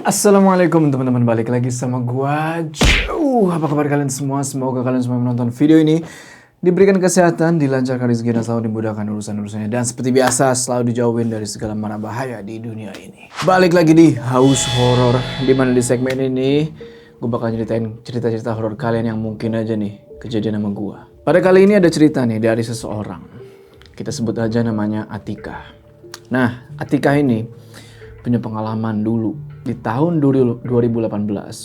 Assalamualaikum teman-teman, balik lagi sama gua Joe. Apa kabar kalian semua? Semoga kalian semua menonton video ini diberikan kesehatan, dilancarkan rezeki dan selalu dimudahkan urusan-urusannya. Dan seperti biasa selalu dijauhin dari segala mara bahaya di dunia ini. Balik lagi di Haus Horor, dimana di segmen ini gue bakal ceritain cerita-cerita horor kalian yang mungkin aja nih kejadian sama gua. Pada kali ini ada cerita nih dari seseorang. Kita sebut aja namanya Atika. Nah, Atika ini punya pengalaman dulu di tahun 2018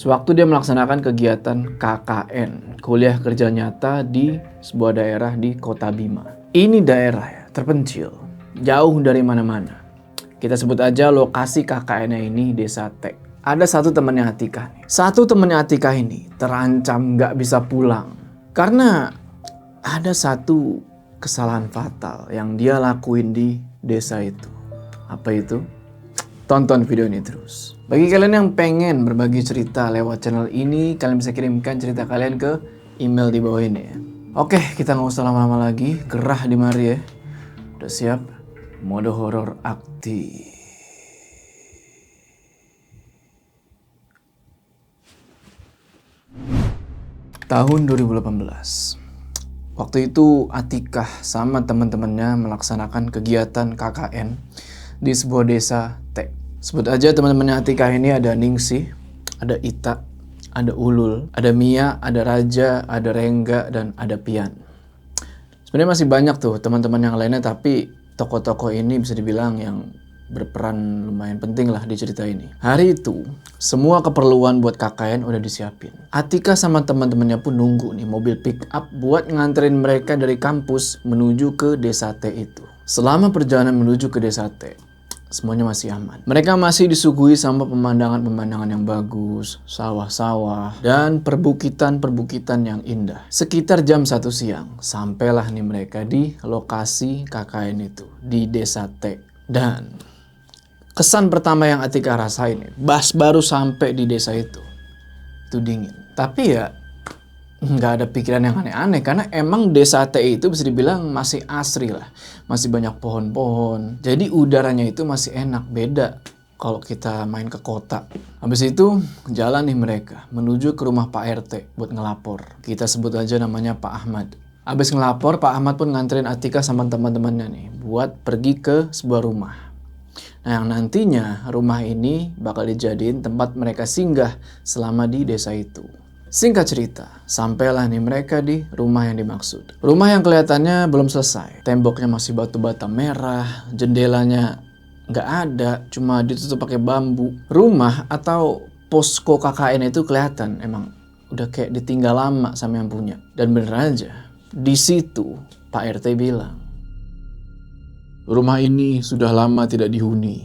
waktu dia melaksanakan kegiatan KKN, kuliah kerja nyata di sebuah daerah di Kota Bima. Ini daerah ya, terpencil, jauh dari mana-mana. Kita sebut aja lokasi KKN-nya ini Desa Tek. Ada satu temannya Atika nih. Satu temannya Atika ini terancam nggak bisa pulang karena ada satu kesalahan fatal yang dia lakuin di desa itu. Apa itu? Tonton video ini terus. Bagi kalian yang pengen berbagi cerita lewat channel ini, kalian bisa kirimkan cerita kalian ke email di bawah ini ya. Oke, kita nggak usah lama-lama lagi. Gerah di mari ya. Udah siap? Mode horor aktif. Tahun 2018. Waktu itu Atikah sama teman-temannya melaksanakan kegiatan KKN di sebuah desa Tek. Sebut aja teman-temannya Atika ini ada Ningsih, ada Ita, ada Ulul, ada Mia, ada Raja, ada Rengga, dan ada Pian. Sebenarnya masih banyak tuh teman-teman yang lainnya, tapi tokoh-tokoh ini bisa dibilang yang berperan lumayan penting lah di cerita ini. Hari itu, semua keperluan buat KKN udah disiapin. Atika sama teman-temannya pun nunggu nih mobil pick up buat nganterin mereka dari kampus menuju ke desa T itu. Selama perjalanan menuju ke desa T, semuanya masih aman. Mereka masih disuguhi sama pemandangan-pemandangan yang bagus, sawah-sawah, dan perbukitan-perbukitan yang indah. Sekitar jam 1 siang, sampailah nih mereka di lokasi KKN itu, di desa T. Dan kesan pertama yang Atika rasain, baru sampai di desa itu dingin. Tapi ya, nggak ada pikiran yang aneh-aneh karena emang desa T itu bisa dibilang masih asri lah, masih banyak pohon-pohon, jadi udaranya itu masih enak, beda kalau kita main ke kota. Habis itu jalan nih mereka menuju ke rumah Pak RT buat ngelapor. Kita sebut aja namanya Pak Ahmad. Habis ngelapor, Pak Ahmad pun nganterin Atika sama teman-temannya nih buat pergi ke sebuah rumah. Nah, yang nantinya rumah ini bakal dijadiin tempat mereka singgah selama di desa itu. Singkat cerita, sampailah nih mereka di rumah yang dimaksud. Rumah yang kelihatannya belum selesai. Temboknya masih batu bata merah, jendelanya nggak ada, cuma ditutup pakai bambu. Rumah atau posko KKN itu kelihatan emang udah kayak ditinggal lama sama yang punya. Dan bener aja, di situ Pak RT bilang, rumah ini sudah lama tidak dihuni.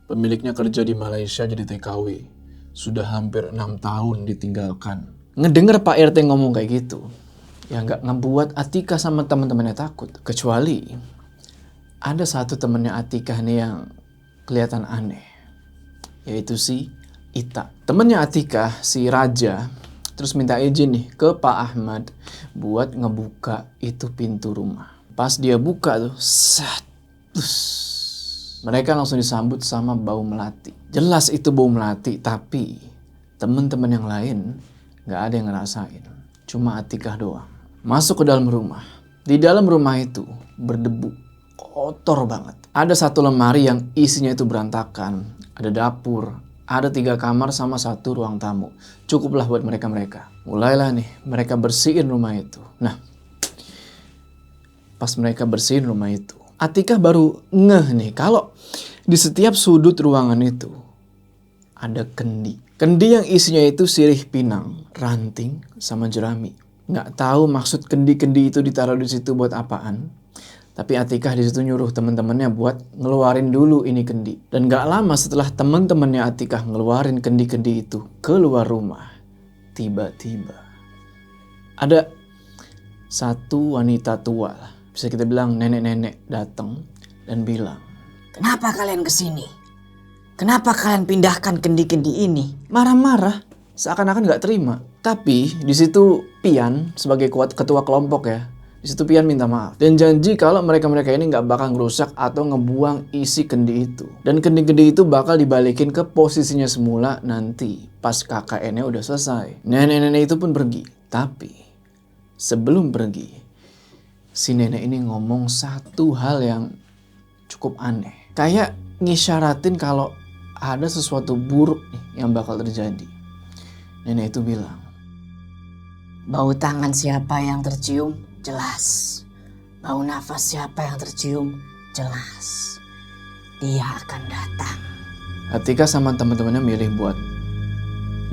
Pemiliknya kerja di Malaysia jadi TKW. Sudah hampir 6 tahun ditinggalkan. Ngedenger Pak RT ngomong kayak gitu, ya nggak ngebuat Atika sama teman-temannya takut. Kecuali ada satu temennya Atika nih yang kelihatan aneh, yaitu si Ita. Temennya Atika, si Raja, terus minta izin nih ke Pak Ahmad buat ngebuka itu pintu rumah. Pas dia buka tuh, mereka langsung disambut sama bau melati. Jelas itu bau melati, tapi teman-teman yang lain gak ada yang ngerasain. Cuma Atikah doang. Masuk ke dalam rumah. Di dalam rumah itu berdebu, kotor banget. Ada satu lemari yang isinya itu berantakan. Ada dapur, ada 3 kamar sama 1 ruang tamu. Cukuplah buat mereka-mereka. Mulailah nih mereka bersihin rumah itu. Nah, pas mereka bersihin rumah itu, Atikah baru ngeh nih kalau di setiap sudut ruangan itu ada kendi. Kendi yang isinya itu sirih pinang, ranting, sama jerami. Nggak tahu maksud kendi-kendi itu ditaruh di situ buat apaan. Tapi Atikah di situ nyuruh teman-temannya buat ngeluarin dulu ini kendi. Dan nggak lama setelah teman-temannya Atikah ngeluarin kendi-kendi itu keluar rumah, tiba-tiba ada satu wanita tua lah, bisa kita bilang nenek-nenek, datang dan bilang, "Kenapa kalian kesini? Kenapa kalian pindahkan kendi-kendi ini?" marah-marah, seakan-akan nggak terima. Tapi di situ Pian sebagai ketua kelompok ya, Di situ Pian minta maaf dan janji kalau mereka-mereka ini nggak bakal ngerusak atau ngebuang isi kendi itu. Dan kendi-kendi itu bakal dibalikin ke posisinya semula nanti pas KKN-nya udah selesai. Nenek-nenek itu pun pergi. Tapi sebelum pergi, si nenek ini ngomong satu hal yang cukup aneh. Kayak ngisyaratin kalau ada sesuatu buruk nih yang bakal terjadi. Nenek itu bilang, Bau tangan siapa yang tercium? Jelas. Bau nafas siapa yang tercium? Jelas. Dia akan datang. Atika sama teman-temannya milih buat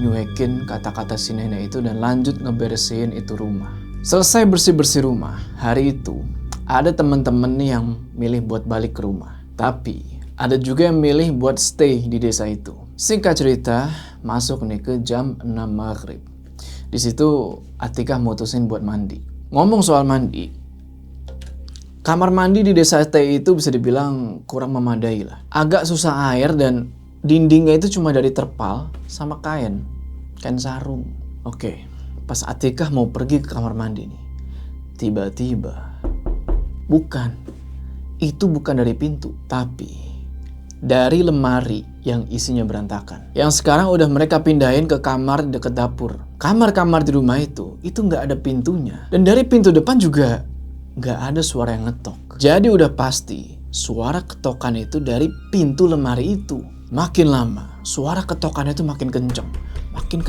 nyuekin kata-kata si nenek itu dan lanjut ngebersihin itu rumah. Selesai bersih-bersih rumah, hari itu ada teman-teman nih yang milih buat balik ke rumah. Tapi ada juga yang milih buat stay di desa itu. Singkat cerita, masuk nih ke jam 6 maghrib. Di situ Atika mutusin buat mandi. Ngomong soal mandi, kamar mandi di desa T itu bisa dibilang kurang memadai lah. Agak susah air dan dindingnya itu cuma dari terpal sama kain sarung. Oke, pas Atika mau pergi ke kamar mandi nih, tiba-tiba itu bukan dari pintu, tapi dari lemari yang isinya berantakan. Yang sekarang udah mereka pindahin ke kamar deket dapur. Kamar-kamar di rumah itu nggak ada pintunya. Dan dari pintu depan juga nggak ada suara yang ngetok. Jadi udah pasti suara ketokan itu dari pintu lemari itu. Makin lama suara ketokan itu makin kenceng. Makin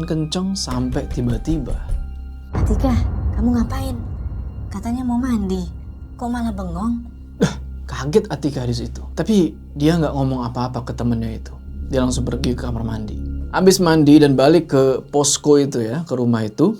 kenceng sampai tiba-tiba. Atika, kamu ngapain? Katanya mau mandi. Kok malah bengong? Kaget Atika di situ. Tapi dia nggak ngomong apa-apa ke temennya itu. Dia langsung pergi ke kamar mandi. Habis mandi dan balik ke posko itu ya, ke rumah itu,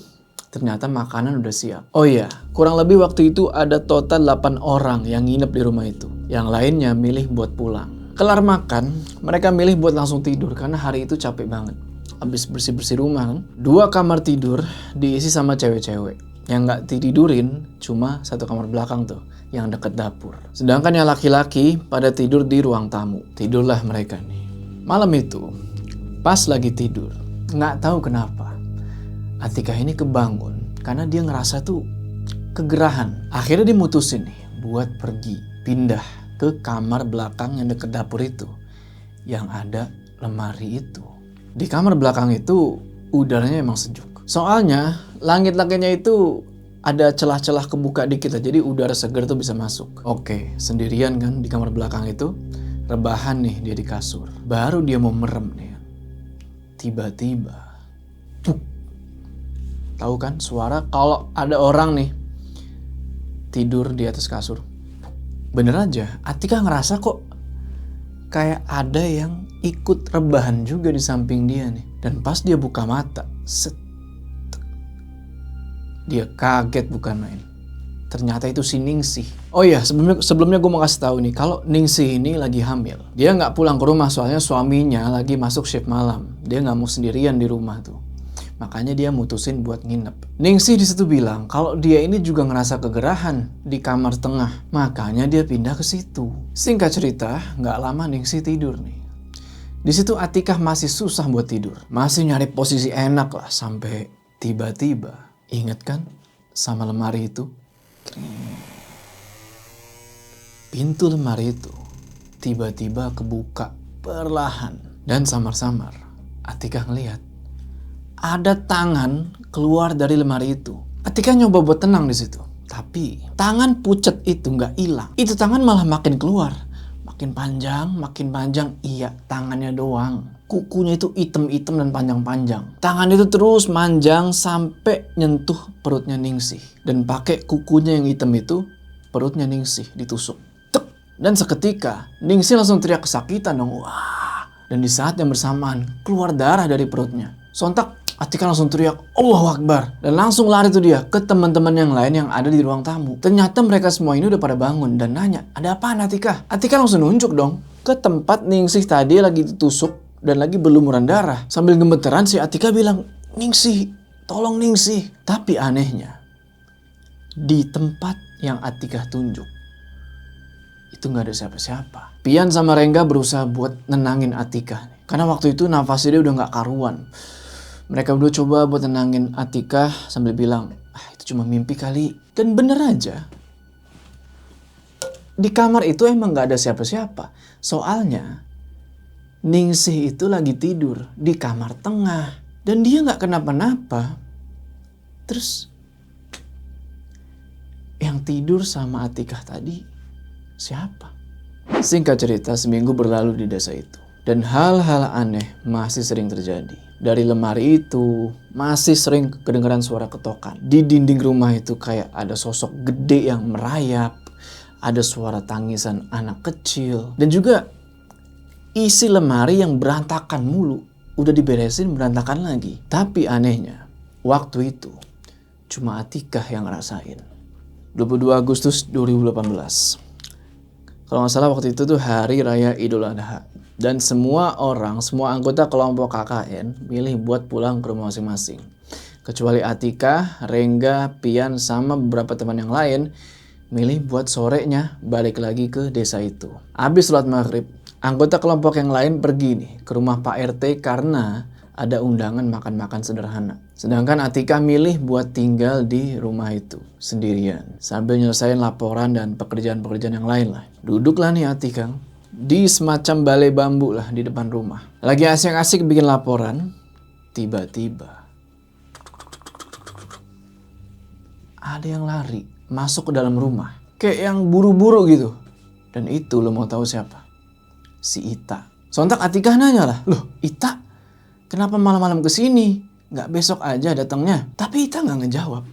ternyata makanan udah siap. Oh iya, kurang lebih waktu itu ada total 8 orang yang nginep di rumah itu. Yang lainnya milih buat pulang. Kelar makan, mereka milih buat langsung tidur karena hari itu capek banget. Habis bersih-bersih rumah kan, 2 kamar tidur diisi sama cewek-cewek. Yang nggak tidurin cuma 1 kamar belakang tuh, yang deket dapur. Sedangkan yang laki-laki pada tidur di ruang tamu. Tidurlah mereka nih. Malam itu, pas lagi tidur, nggak tahu kenapa, Atika ini kebangun karena dia ngerasa tuh kegerahan. Akhirnya dia mutusin nih buat pergi, pindah ke kamar belakang yang deket dapur itu, yang ada lemari itu. Di kamar belakang itu udaranya emang sejuk. Soalnya langit-langitnya itu ada celah-celah kebuka dikit lah, jadi udara segar tuh bisa masuk. Oke, sendirian kan di kamar belakang itu, rebahan nih dia di kasur. Baru dia mau merem nih. Tiba-tiba, tahu kan suara kalau ada orang nih tidur di atas kasur. Bener aja, Atika ngerasa kok kayak ada yang ikut rebahan juga di samping dia nih. Dan pas dia buka mata, dia kaget bukan main. Ternyata itu si Ningsih. Oh iya, sebelumnya gue mau kasih tahu nih, kalau Ningsih ini lagi hamil. Dia nggak pulang ke rumah soalnya suaminya lagi masuk shift malam. Dia nggak mau sendirian di rumah tuh. Makanya dia mutusin buat nginep. Ningsih di situ bilang kalau dia ini juga ngerasa kegerahan di kamar tengah. Makanya dia pindah ke situ. Singkat cerita, nggak lama Ningsih tidur nih. Di situ Atika masih susah buat tidur. Masih nyari posisi enak lah sampai tiba-tiba. Ingat kan sama lemari itu? Pintu lemari itu tiba-tiba kebuka perlahan dan samar-samar. Atika ngelihat ada tangan keluar dari lemari itu. Atika nyoba buat tenang di situ, tapi tangan pucet itu nggak hilang. Itu tangan malah makin keluar, makin panjang. Iya, tangannya doang. Kukunya itu hitam-hitam dan panjang-panjang. Tangan itu terus manjang sampai nyentuh perutnya Ningsih. Dan pakai kukunya yang hitam itu, perutnya Ningsih ditusuk. Tek! Dan seketika, Ningsih langsung teriak kesakitan dong. Wah! Dan di saat yang bersamaan, keluar darah dari perutnya. Sontak, Atika langsung teriak, Allahu Akbar. Dan langsung lari tuh dia ke teman-teman yang lain yang ada di ruang tamu. Ternyata mereka semua ini udah pada bangun dan nanya, ada apaan Atika? Atika langsung nunjuk dong ke tempat Ningsih tadi lagi ditusuk dan lagi berlumuran darah. Sambil gemeteran si Atika bilang, Ningsih, tolong Ningsih. Tapi anehnya, di tempat yang Atika tunjuk, itu gak ada siapa-siapa. Pian sama Rengga berusaha buat nenangin Atika. Karena waktu itu nafasnya dia udah gak karuan. Mereka berdua coba buat nenangin Atika sambil bilang, Itu cuma mimpi kali. Dan bener aja. Di kamar itu emang gak ada siapa-siapa. Soalnya Ningsih itu lagi tidur di kamar tengah. Dan dia gak kenapa-napa. Terus yang tidur sama Atikah tadi siapa? Singkat cerita, seminggu berlalu di desa itu. Dan hal-hal aneh masih sering terjadi. Dari lemari itu masih sering kedengaran suara ketokan. Di dinding rumah itu kayak ada sosok gede yang merayap. Ada suara tangisan anak kecil. Dan juga isi lemari yang berantakan mulu. Udah diberesin berantakan lagi. Tapi anehnya, waktu itu cuma Atikah yang ngerasain. 22 Agustus 2018. Kalau nggak salah waktu itu tuh hari raya Idul Adha. Dan semua anggota kelompok KKN milih buat pulang ke rumah masing-masing. Kecuali Atikah, Rengga, Pian, sama beberapa teman yang lain milih buat sorenya balik lagi ke desa itu. Habis sholat maghrib, anggota kelompok yang lain pergi nih ke rumah Pak RT karena ada undangan makan-makan sederhana. Sedangkan Atikah milih buat tinggal di rumah itu sendirian sambil nyelesain laporan dan pekerjaan-pekerjaan yang lain lah. Duduklah nih Atikah di semacam balai bambu lah di depan rumah. Lagi asik-asik bikin laporan, tiba-tiba ada yang lari masuk ke dalam rumah. Kayak yang buru-buru gitu. Dan itu lo mau tahu siapa? Si Ita. Sontak Atikah nanya lah, "Loh Ita, kenapa malam-malam kesini? Nggak besok aja datangnya?" Tapi Ita nggak ngejawab.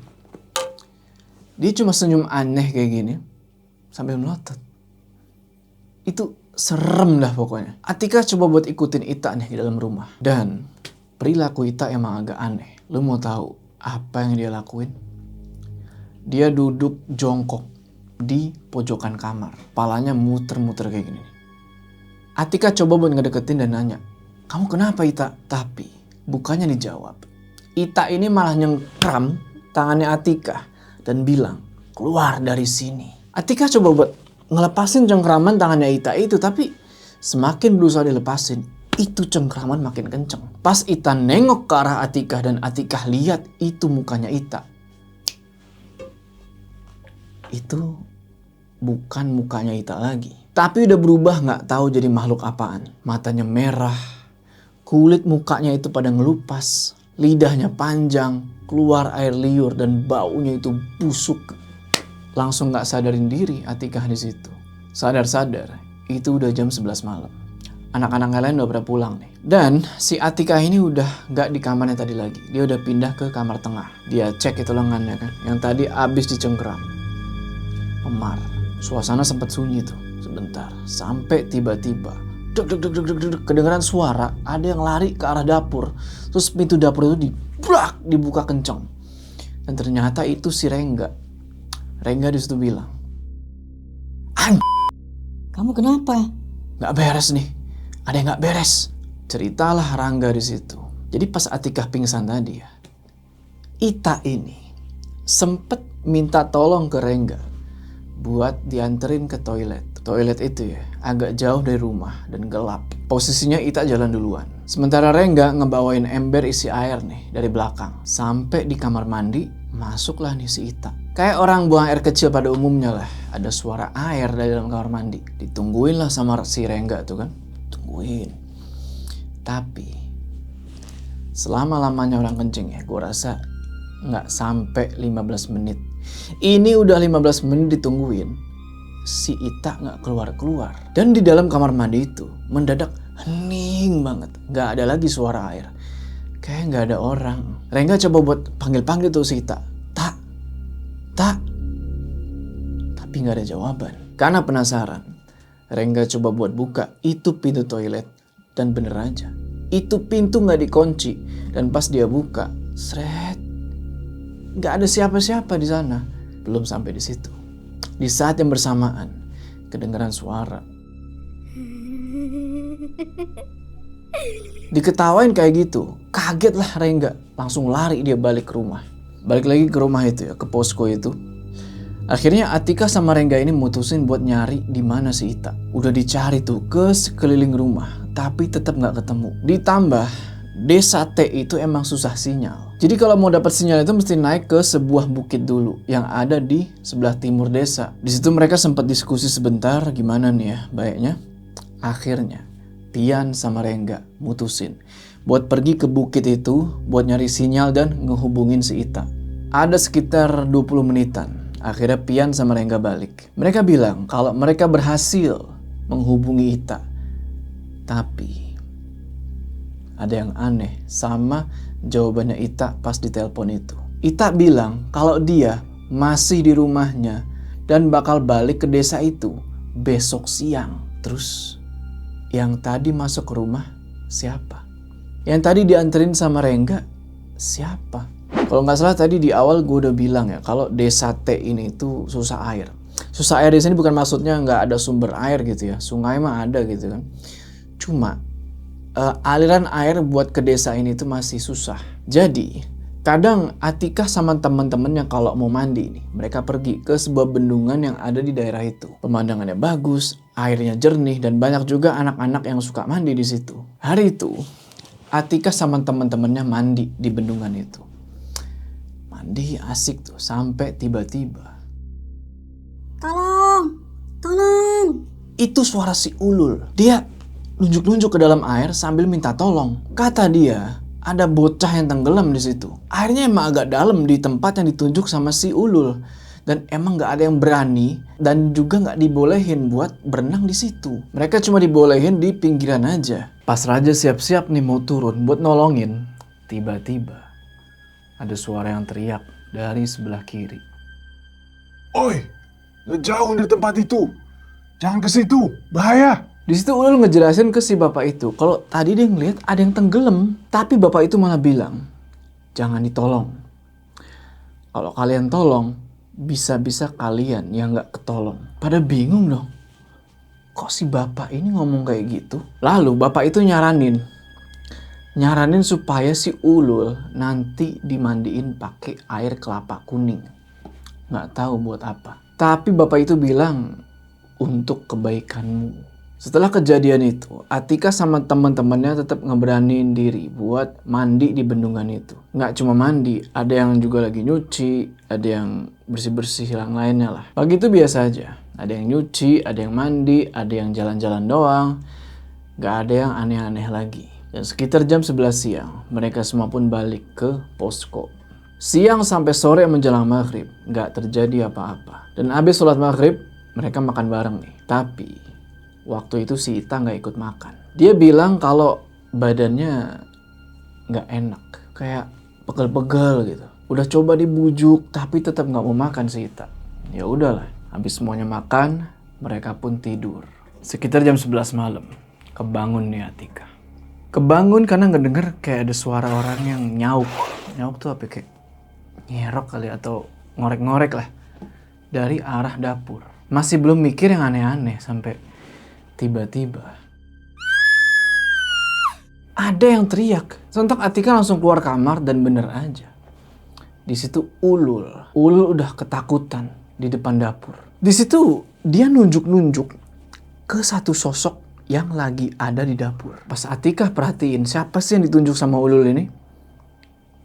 Dia cuma senyum aneh kayak gini sambil melotot. Itu serem dah pokoknya. Atikah coba buat ikutin Ita nih di dalam rumah. Dan perilaku Ita emang agak aneh. Lo mau tahu apa yang dia lakuin? Dia duduk jongkok di pojokan kamar. Palanya muter-muter kayak gini. Atikah coba buat ngedeketin dan nanya, "Kamu kenapa Ita?" Tapi bukannya dijawab. Ita ini malah nyengkram tangannya Atikah dan bilang, "Keluar dari sini." Atikah coba buat ngelepasin cengkraman tangannya Ita itu, tapi semakin berusaha dilepasin, itu cengkraman makin kenceng. Pas Ita nengok ke arah Atikah dan Atikah lihat itu mukanya Ita. Itu bukan mukanya Ita lagi, tapi udah berubah nggak tahu jadi makhluk apaan. Matanya merah, kulit mukanya itu pada ngelupas, lidahnya panjang, keluar air liur dan baunya itu busuk. Langsung nggak sadarin diri Atikah di situ. Sadar-sadar, itu udah jam 11 malam. Anak-anak lain udah pada pulang nih. Dan si Atikah ini udah nggak di kamarnya tadi lagi. Dia udah pindah ke kamar tengah. Dia cek itu lengannya kan, yang tadi abis dicengkeram. Memar. Suasana sempat sunyi tuh sebentar. Sampai tiba-tiba deg deg deg deg deg deg, kedengeran suara ada yang lari ke arah dapur. Terus pintu dapur itu dibuka kenceng. Dan ternyata itu si Rengga. Rengga disitu bilang, Kamu kenapa? "Nggak beres nih, ada yang nggak beres." Ceritalah Rangga di situ. Jadi pas Atikah pingsan tadi ya, Ita ini sempet minta tolong ke Rengga buat dianterin ke toilet. Toilet itu ya agak jauh dari rumah dan gelap. Posisinya Ita jalan duluan. Sementara Rengga ngebawain ember isi air nih dari belakang. Sampai di kamar mandi, masuklah nih si Ita. Kayak orang buang air kecil pada umumnya lah. Ada suara air dari dalam kamar mandi. Ditungguin lah sama si Rengga tuh kan. Tungguin. Tapi selama-lamanya orang kencing ya, gue rasa nggak sampai 15 menit. Ini udah 15 menit ditungguin. Si Ita nggak keluar-keluar. Dan di dalam kamar mandi itu mendadak hening banget. Nggak ada lagi suara air. Kayak nggak ada orang. Rengga coba buat panggil-panggil tuh si Ita. Tak. Tapi nggak ada jawaban. Karena penasaran, Rengga coba buat buka itu pintu toilet. Dan bener aja, itu pintu nggak dikunci. Dan pas dia buka, sret, nggak ada siapa-siapa di sana. Belum sampai di situ. Di saat yang bersamaan, kedengaran suara. Diketawain kayak gitu, kaget lah Rengga. Langsung lari dia balik ke rumah. Balik lagi ke rumah itu ya, ke posko itu. Akhirnya Atikah sama Rengga ini mutusin buat nyari di mana si Ita. Udah dicari tuh ke sekeliling rumah, tapi tetap nggak ketemu. Ditambah Desa T itu emang susah sinyal. Jadi kalau mau dapat sinyal itu mesti naik ke sebuah bukit dulu yang ada di sebelah timur desa. Di situ mereka sempat diskusi sebentar gimana nih ya baiknya. Akhirnya Pian sama Rengga mutusin buat pergi ke bukit itu buat nyari sinyal dan ngehubungin si Ita. Ada sekitar 20 menitan. Akhirnya Pian sama Rengga balik. Mereka bilang kalau mereka berhasil menghubungi Ita. Tapi ada yang aneh sama jawabannya Ita pas ditelepon itu. Ita bilang kalau dia masih di rumahnya dan bakal balik ke desa itu besok siang. Terus yang tadi masuk ke rumah siapa? Yang tadi dianterin sama Rengga siapa? Kalau nggak salah tadi di awal gue udah bilang ya kalau desa T ini tuh susah air. Susah air di sini bukan maksudnya nggak ada sumber air gitu ya. Sungai mah ada gitu kan. Cuma aliran air buat ke desa ini tuh masih susah. Jadi kadang Atikah sama teman-temannya kalau mau mandi nih, mereka pergi ke sebuah bendungan yang ada di daerah itu. Pemandangannya bagus, airnya jernih dan banyak juga anak-anak yang suka mandi di situ. Hari itu Atikah sama teman-temannya mandi di bendungan itu. Mandi asik tuh sampai tiba-tiba Tolong. itu suara si Ulul. Dia nunjuk-nunjuk ke dalam air sambil minta tolong. Kata dia, ada bocah yang tenggelam di situ. Airnya emang agak dalam di tempat yang ditunjuk sama si Ulul. Dan emang gak ada yang berani dan juga gak dibolehin buat berenang di situ. Mereka cuma dibolehin di pinggiran aja. Pas Raja siap-siap nih mau turun buat nolongin, tiba-tiba ada suara yang teriak dari sebelah kiri. Oi, ngejauh dari tempat itu. Jangan ke situ, bahaya. Di situ Ulul ngejelasin ke si bapak itu kalau tadi dia ngeliat ada yang tenggelam, tapi bapak itu malah bilang, jangan ditolong. Kalau kalian tolong, bisa-bisa kalian yang nggak ketolong. Pada bingung dong, kok si bapak ini ngomong kayak gitu? Lalu bapak itu nyaranin supaya si Ulul nanti dimandiin pakai air kelapa kuning. Nggak tahu buat apa. Tapi bapak itu bilang untuk kebaikanmu. Setelah kejadian itu, Atikah sama teman-temannya tetap ngeberaniin diri buat mandi di bendungan itu. Nggak cuma mandi, ada yang juga lagi nyuci, ada yang bersih-bersih yang lainnya lah. Pagi itu biasa aja. Ada yang nyuci, ada yang mandi, ada yang jalan-jalan doang. Nggak ada yang aneh-aneh lagi. Dan sekitar jam 11 siang, mereka semua pun balik ke posko. Siang sampai sore menjelang maghrib, nggak terjadi apa-apa. Dan abis sholat maghrib, mereka makan bareng nih. Tapi waktu itu si Ita nggak ikut makan. Dia bilang kalau badannya nggak enak, kayak pegel-pegel gitu. Udah coba dibujuk, tapi tetap nggak mau makan si Ita. Ya udahlah, habis semuanya makan, mereka pun tidur. Sekitar jam 11 malam, kebangun nih Atikah. Kebangun karena ngedenger kayak ada suara orang yang nyauk. Nyauk tuh apa kayak nyerok kali atau ngorek-ngorek lah dari arah dapur. Masih belum mikir yang aneh-aneh sampai tiba-tiba ada yang teriak. Sontak Atikah langsung keluar kamar dan bener aja. Di situ Ulul udah ketakutan di depan dapur. Di situ dia nunjuk-nunjuk ke satu sosok yang lagi ada di dapur. Pas Atikah perhatiin siapa sih yang ditunjuk sama Ulul ini?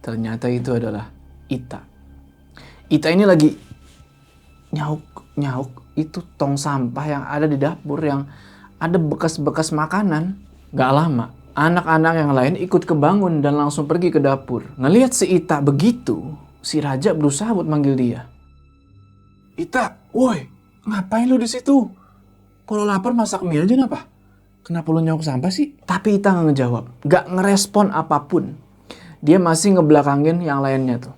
Ternyata itu adalah Ita. Ita ini lagi nyauk itu tong sampah yang ada di dapur yang ada bekas-bekas makanan. Gak lama, anak-anak yang lain ikut kebangun dan langsung pergi ke dapur. Ngelihat si Ita begitu, si Raja berusaha buat manggil dia. Ita, woi, ngapain lu di situ? Kalau lapar masak mie aja napa? Kenapa lu nyauk sampah sih? Tapi Ita gak ngejawab, gak ngerespon apapun. Dia masih ngebelakangin yang lainnya tuh.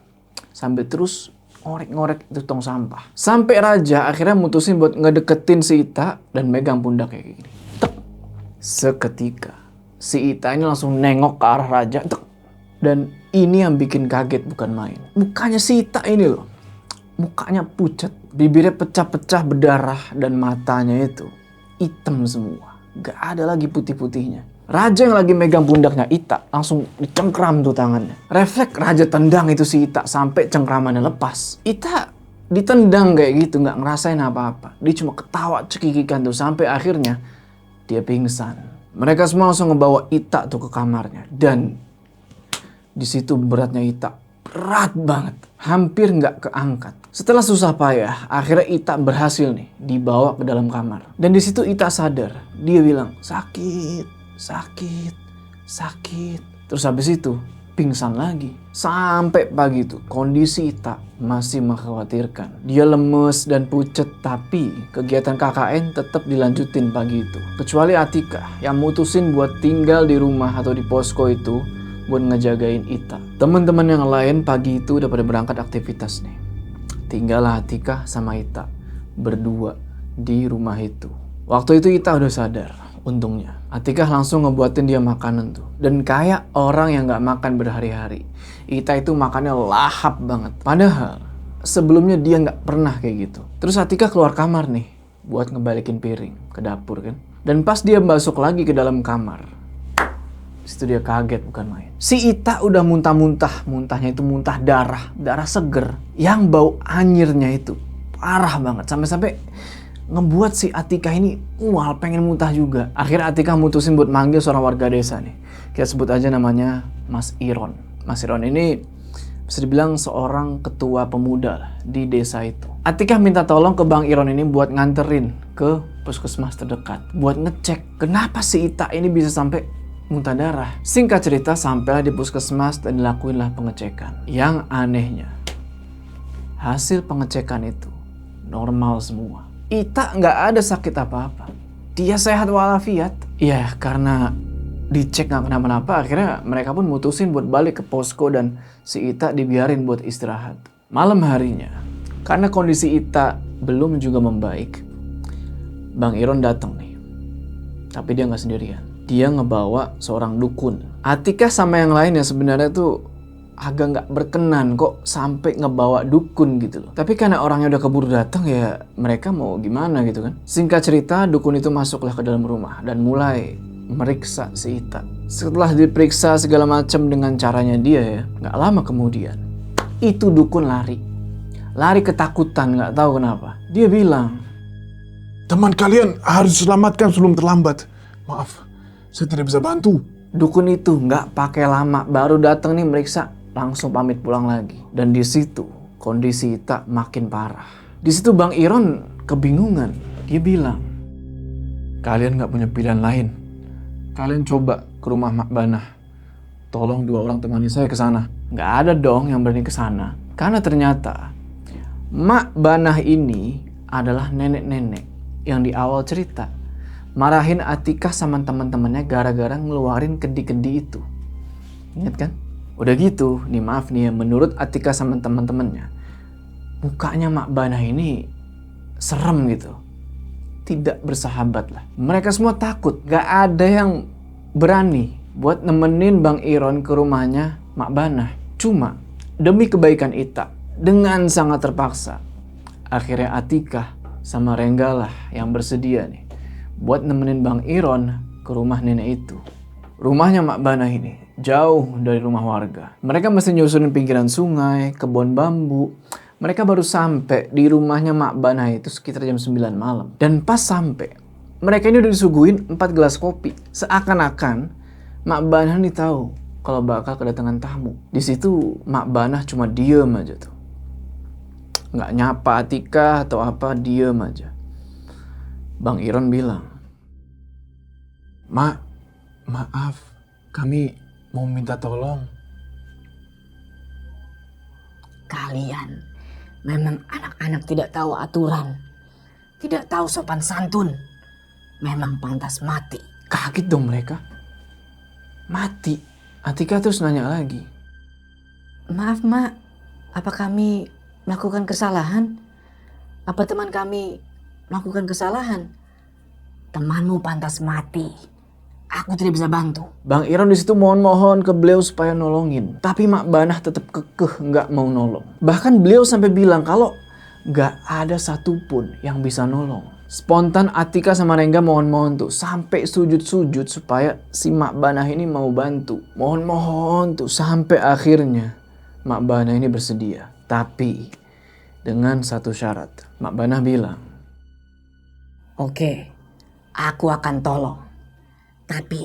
Sambil terus ngorek-ngorek itu tong sampah. Sampai Raja akhirnya mutusin buat ngedeketin si Ita dan megang pundak kayak gini. Tek. Seketika si Ita ini langsung nengok ke arah Raja. Tek. Dan ini yang bikin kaget bukan main. Mukanya si Ita ini loh. Mukanya pucat, bibirnya pecah-pecah berdarah dan matanya itu hitam semua. Gak ada lagi putih-putihnya. Raja yang lagi megang pundaknya Ita langsung dicengkram tuh tangannya. Refleks Raja tendang itu si Ita sampai cengkramannya lepas. Ita ditendang kayak gitu, nggak ngerasain apa-apa. Dia cuma ketawa cekikikan tuh sampai akhirnya dia pingsan. Mereka semua langsung ngebawa Ita tuh ke kamarnya dan Di situ beratnya Ita berat banget, hampir nggak keangkat. Setelah susah payah, akhirnya Ita berhasil nih dibawa ke dalam kamar. Dan di situ Ita sadar, dia bilang sakit, sakit, sakit. Terus habis itu pingsan lagi. Sampai pagi itu kondisi Ita masih mengkhawatirkan. Dia lemes dan pucet, tapi kegiatan KKN tetap dilanjutin pagi itu. Kecuali Atika yang mutusin buat tinggal di rumah atau di posko itu buat ngejagain Ita. Teman-teman yang lain pagi itu udah pada berangkat aktivitas nih. Tinggallah Atika sama Ita berdua di rumah itu. Waktu itu Ita udah sadar. Untungnya Atika langsung ngebuatin dia makanan tuh. Dan kayak orang yang gak makan berhari-hari, Ita itu makannya lahap banget. Padahal sebelumnya dia gak pernah kayak gitu. Terus Atika keluar kamar nih buat ngebalikin piring ke dapur kan. Dan pas dia masuk lagi ke dalam kamar, situ dia kaget bukan main. Si Ita udah muntah-muntah. Muntahnya itu muntah darah. Darah seger. Yang bau anyirnya itu parah banget. Sampai-sampai ngebuat si Atika ini mual pengen muntah juga. Akhirnya Atika mutusin buat manggil seorang warga desa nih. Kita sebut aja namanya Mas Iron. Mas Iron ini bisa dibilang seorang ketua pemuda lah di desa itu. Atika minta tolong ke Bang Iron ini buat nganterin ke puskesmas terdekat. Buat ngecek kenapa si Ita ini bisa sampai muntah darah. Singkat cerita sampailah di puskesmas dan dilakuinlah pengecekan. Yang anehnya, hasil pengecekan itu normal semua. Ita nggak ada sakit apa-apa. Dia sehat walafiat. Ya karena dicek nggak kenapa-napa, akhirnya mereka pun mutusin buat balik ke posko dan si Ita dibiarin buat istirahat. Malam harinya, karena kondisi Ita belum juga membaik, Bang Iron datang nih. Tapi dia nggak sendirian. Dia ngebawa seorang dukun. Atika sama yang lain yang sebenarnya tuh agak nggak berkenan kok sampai ngebawa dukun gitu loh. Tapi karena orangnya udah keburu datang ya mereka mau gimana gitu kan. Singkat cerita dukun itu masuklah ke dalam rumah dan mulai meriksa si Ita. Setelah diperiksa segala macam dengan caranya dia ya, nggak lama kemudian itu dukun lari ketakutan nggak tahu kenapa. Dia bilang, Teman kalian harus diselamatkan sebelum terlambat. Maaf, saya tidak bisa bantu. dukun itu nggak pakai lama baru datang nih meriksa, langsung pamit pulang lagi. Dan di situ kondisi Ita makin parah. Di situ Bang Iron kebingungan. Dia bilang, kalian nggak punya pilihan lain. Kalian coba ke rumah Mak Banah. Tolong 2 orang temani saya ke sana. Nggak ada dong yang berani ke sana. Karena ternyata Mak Banah ini adalah nenek-nenek yang di awal cerita marahin Atika sama teman-temannya gara-gara ngeluarin kendi-kendi itu. Ingat kan? Udah gitu, nih maaf nih ya, menurut Atika sama teman-temannya, mukanya Mak Banah ini serem gitu. Tidak bersahabat lah. Mereka semua takut. Gak ada yang berani buat nemenin Bang Iron ke rumahnya Mak Banah. Cuma demi kebaikan Ita, dengan sangat terpaksa, akhirnya Atika sama Rengga lah yang bersedia nih buat nemenin Bang Iron ke rumah nenek itu. Rumahnya Mak Banah ini jauh dari rumah warga. Mereka mesti nyusurin pinggiran sungai, kebun bambu. Mereka baru sampai di rumahnya Mak Banah itu sekitar jam 9 malam. Dan pas sampai, mereka ini udah disuguhin 4 gelas kopi. Seakan-akan Mak Banah ini tahu kalau bakal kedatangan tamu. Di situ Mak Banah cuma diem aja tuh. Nggak nyapa Atika atau apa, diem aja. Bang Iron bilang, Mak, maaf, kami mau minta tolong. Kalian memang anak-anak tidak tahu aturan, tidak tahu sopan santun. Memang pantas mati. kaget dong mereka. Mati. Atika terus nanya lagi. Maaf Mak, apa kami melakukan kesalahan? Apa teman kami melakukan kesalahan? Temanmu pantas mati. Aku tidak bisa bantu. Bang Iron di situ mohon-mohon ke beliau supaya nolongin. Tapi Mak Banah tetap kekeh nggak mau nolong. Bahkan beliau sampai bilang kalau nggak ada satupun yang bisa nolong. Spontan Atika sama Rengga mohon-mohon tuh sampai sujud-sujud supaya si Mak Banah ini mau bantu. Mohon-mohon tuh sampai akhirnya Mak Banah ini bersedia. Tapi dengan satu syarat. Mak Banah bilang, Oke, aku akan tolong. Tapi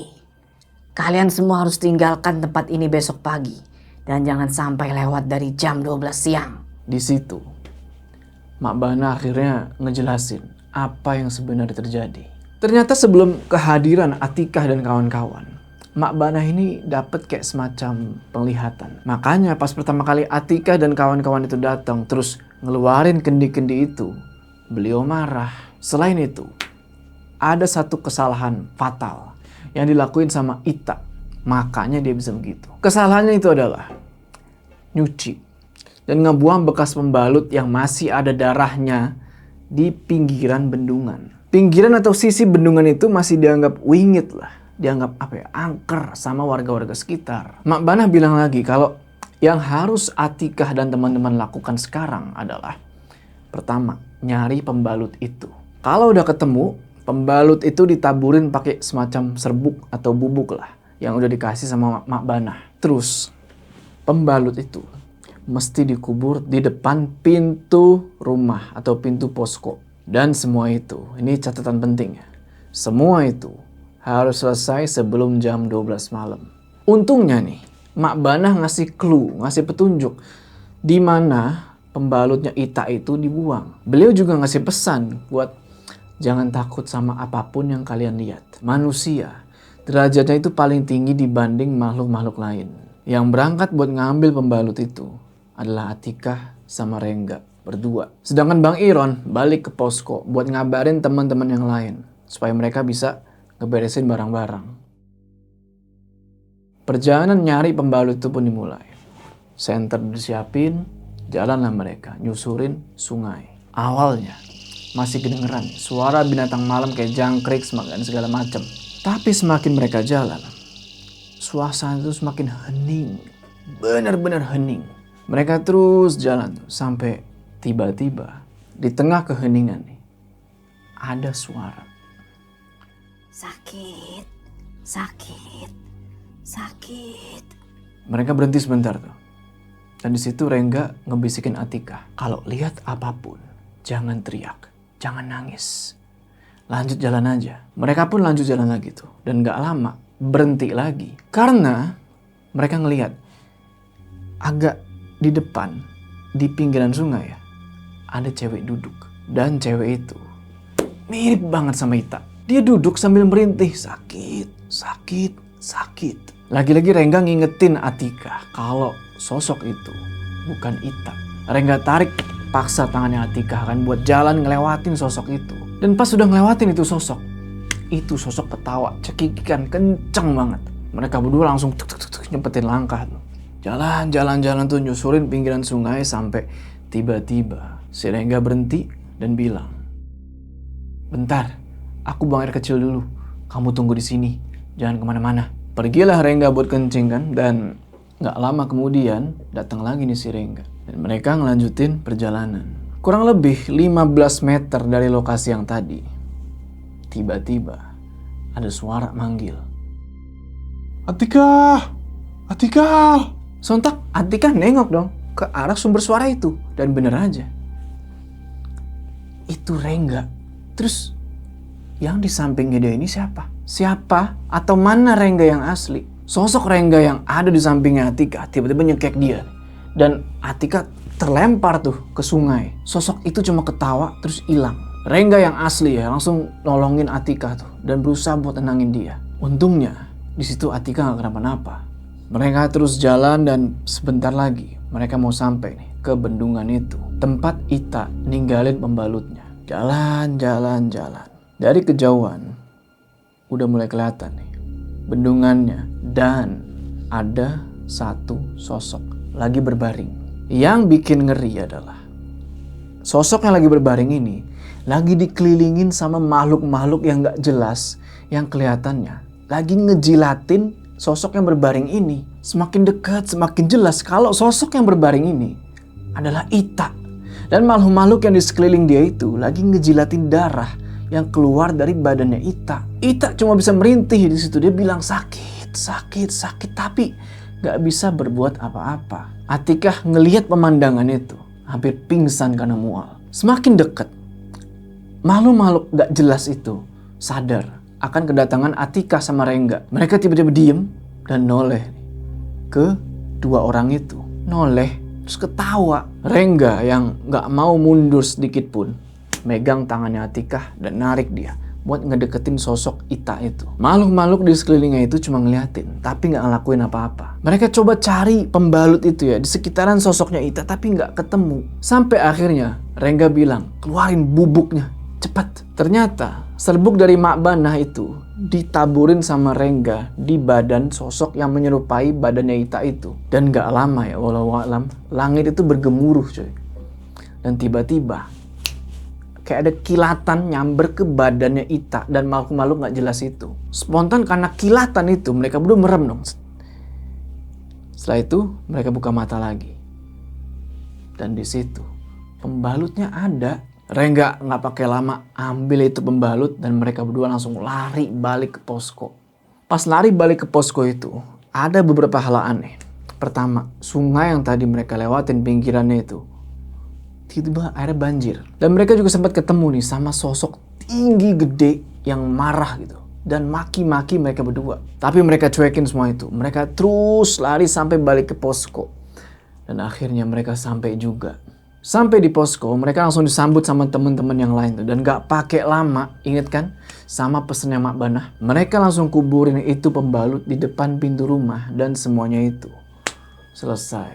kalian semua harus tinggalkan tempat ini besok pagi. Dan jangan sampai lewat dari jam 12 siang. Di situ, Mak Bana akhirnya ngejelasin apa yang sebenarnya terjadi. Ternyata sebelum kehadiran Atikah dan kawan-kawan, Mak Bana ini dapat kayak semacam penglihatan. Makanya pas pertama kali Atikah dan kawan-kawan itu datang terus ngeluarin kendi-kendi itu, beliau marah. Selain itu, ada satu kesalahan fatal yang dilakuin sama Ita. Makanya dia bisa begitu. Kesalahannya itu adalah nyuci dan ngebuang bekas pembalut yang masih ada darahnya di pinggiran bendungan. Pinggiran atau sisi bendungan itu masih dianggap wingit lah. Dianggap angker sama warga-warga sekitar. Mak Bana bilang lagi kalau yang harus Atikah dan teman-teman lakukan sekarang adalah pertama, nyari pembalut itu. Kalau udah ketemu, pembalut itu ditaburin pakai semacam serbuk atau bubuk lah yang udah dikasih sama Mak Bana. Terus pembalut itu mesti dikubur di depan pintu rumah atau pintu posko. Dan semua itu, ini catatan penting ya. Semua itu harus selesai sebelum jam 12 malam. Untungnya nih, Mak Bana ngasih clue, ngasih petunjuk di mana pembalutnya Ita itu dibuang. Beliau juga ngasih pesan buat jangan takut sama apapun yang kalian lihat. Manusia derajatnya itu paling tinggi dibanding makhluk-makhluk lain. Yang berangkat buat ngambil pembalut itu adalah Atikah sama Rengga berdua. Sedangkan Bang Iron balik ke posko buat ngabarin teman-teman yang lain supaya mereka bisa ngeberesin barang-barang. Perjalanan nyari pembalut itu pun dimulai. Senter disiapin, jalanlah mereka nyusurin sungai. Awalnya masih kedengeran suara binatang malam kayak jangkrik dan segala macam. Tapi semakin mereka jalan, suasana itu semakin hening. Benar-benar hening. Mereka terus jalan sampai tiba-tiba di tengah keheningan nih ada suara. Sakit, sakit, sakit. Mereka berhenti sebentar tuh. Dan di situ Rengga ngebisikin Atikah, kalau lihat apapun jangan teriak, jangan nangis. Lanjut jalan aja. Mereka pun lanjut jalan lagi tuh. Dan gak lama berhenti lagi. Karena mereka ngelihat agak di depan, di pinggiran sungai ya, ada cewek duduk. Dan cewek itu mirip banget sama Ita. Dia duduk sambil merintih. Sakit, sakit, sakit. Lagi-lagi Rengga ngingetin Atikah kalau sosok itu bukan Ita. Rengga tarik paksa tangannya Atikah kan buat jalan ngelewatin sosok itu. Dan pas sudah ngelewatin itu sosok ketawa, cekikikan kenceng banget. Mereka berdua langsung nyempetin langkah tuh. Jalan tuh nyusurin pinggiran sungai sampai tiba-tiba si Rengga berhenti dan bilang, "Bentar, aku buang air kecil dulu. Kamu tunggu di sini, jangan kemana-mana." Pergilah Rengga buat kencing kan, dan gak lama kemudian datang lagi nih si Rengga. Dan mereka ngelanjutin perjalanan. Kurang lebih 15 meter dari lokasi yang tadi, tiba-tiba ada suara manggil. Atikah! Atikah! Sontak Atikah nengok dong ke arah sumber suara itu. Dan bener aja, itu Rengga. Terus yang di sampingnya dia ini siapa? Siapa atau mana Rengga yang asli? Sosok Rengga yang ada di sampingnya Atikah tiba-tiba nyekek dia. Dan Atikah terlempar tuh ke sungai. Sosok itu cuma ketawa terus hilang. Rengga yang asli ya langsung nolongin Atikah tuh dan berusaha buat tenangin dia. Untungnya di situ Atikah gak kenapa-napa. Mereka terus jalan dan sebentar lagi mereka mau sampai nih ke bendungan itu. Tempat Ita ninggalin pembalutnya. Jalan. Dari kejauhan udah mulai kelihatan nih bendungannya dan ada satu sosok lagi berbaring. Yang bikin ngeri adalah sosok yang lagi berbaring ini lagi dikelilingin sama makhluk-makhluk yang gak jelas yang kelihatannya lagi ngejilatin sosok yang berbaring ini. Semakin dekat, semakin jelas kalau sosok yang berbaring ini adalah Ita. Dan makhluk-makhluk yang di sekeliling dia itu lagi ngejilatin darah yang keluar dari badannya Ita. Ita cuma bisa merintih di situ. Dia bilang sakit, tapi gak bisa berbuat apa-apa. Atikah ngelihat pemandangan itu, hampir pingsan karena mual. Semakin dekat, makhluk-makhluk gak jelas itu sadar akan kedatangan Atikah sama Rengga. Mereka tiba-tiba diem dan noleh ke dua orang itu noleh terus ketawa. Rengga yang gak mau mundur sedikit pun megang tangannya Atikah dan narik dia buat ngedeketin sosok Ita itu. Makhluk-makhluk di sekelilingnya itu cuma ngeliatin, tapi nggak ngelakuin apa-apa. Mereka coba cari pembalut itu ya di sekitaran sosoknya Ita, tapi nggak ketemu. Sampai akhirnya Rengga bilang, keluarin bubuknya, cepat. Ternyata serbuk dari Mak Banah itu ditaburin sama Rengga di badan sosok yang menyerupai badannya Ita itu. Dan nggak lama ya, walau alam, langit itu bergemuruh coy. Dan tiba-tiba kayak ada kilatan nyamber ke badannya Ita dan makhluk-makhluk gak jelas itu. Spontan karena kilatan itu mereka berdua merem dong. Setelah itu mereka buka mata lagi. Dan di situ pembalutnya ada. Rengga gak pakai lama ambil itu pembalut dan mereka berdua langsung lari balik ke posko. Pas lari balik ke posko itu ada beberapa hal aneh. Pertama, sungai yang tadi mereka lewatin pinggirannya itu tiba-tiba airnya banjir. Dan mereka juga sempat ketemu nih sama sosok tinggi gede yang marah gitu. Dan maki-maki mereka berdua. Tapi mereka cuekin semua itu. Mereka terus lari sampai balik ke posko. Dan akhirnya mereka sampai juga. Sampai di posko, mereka langsung disambut sama teman-teman yang lain tuh. Dan gak pakai lama, inget kan? Sama pesennya Mak Banah. Mereka langsung kuburin itu pembalut di depan pintu rumah. Dan semuanya itu selesai.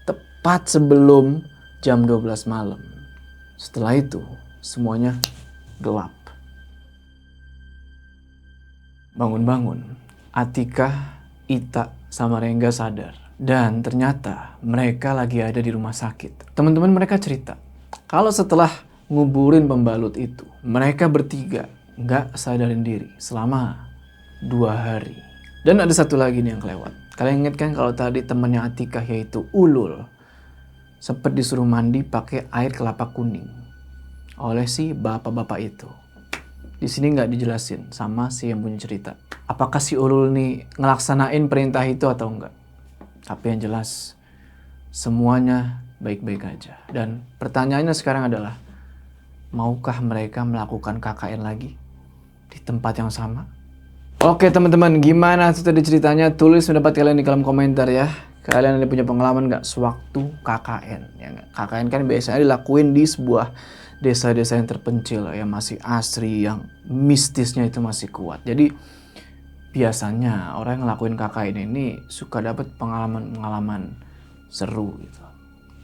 Tepat sebelum jam 12 malam. Setelah itu, semuanya gelap. Bangun-bangun, Atikah, Ita, sama Rengga sadar. Dan ternyata mereka lagi ada di rumah sakit. Teman-teman mereka cerita, kalau setelah nguburin pembalut itu, mereka bertiga nggak sadarin diri selama 2 hari. Dan ada satu lagi nih yang kelewat. Kalian ingat kan kalau tadi temannya Atikah yaitu Ulul sempat disuruh mandi pakai air kelapa kuning oleh si bapak-bapak itu. Di sini nggak dijelasin sama si yang punya cerita. Apakah si Ulul nih ngelaksanain perintah itu atau enggak? Tapi yang jelas semuanya baik-baik aja. Dan pertanyaannya sekarang adalah, maukah mereka melakukan KKN lagi di tempat yang sama? Oke teman-teman, gimana tuh tadi ceritanya? Tulis pendapat kalian di kolom komentar ya. Kalian ada punya pengalaman nggak sewaktu KKN? Ya, KKN kan biasanya dilakuin di sebuah desa-desa yang terpencil, yang masih asri, yang mistisnya itu masih kuat. Jadi biasanya orang yang ngelakuin KKN ini suka dapat pengalaman-pengalaman seru gitu.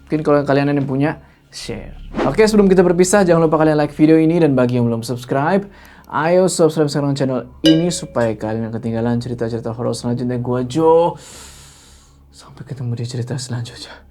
Mungkin kalau kalian ada yang punya, share. Oke, sebelum kita berpisah, jangan lupa kalian like video ini, dan bagi yang belum subscribe, ayo subscribe sekarang channel ini supaya kalian gak ketinggalan cerita-cerita horor selanjutnya gua Jo. Sampai ketemu di cerita selanjutnya.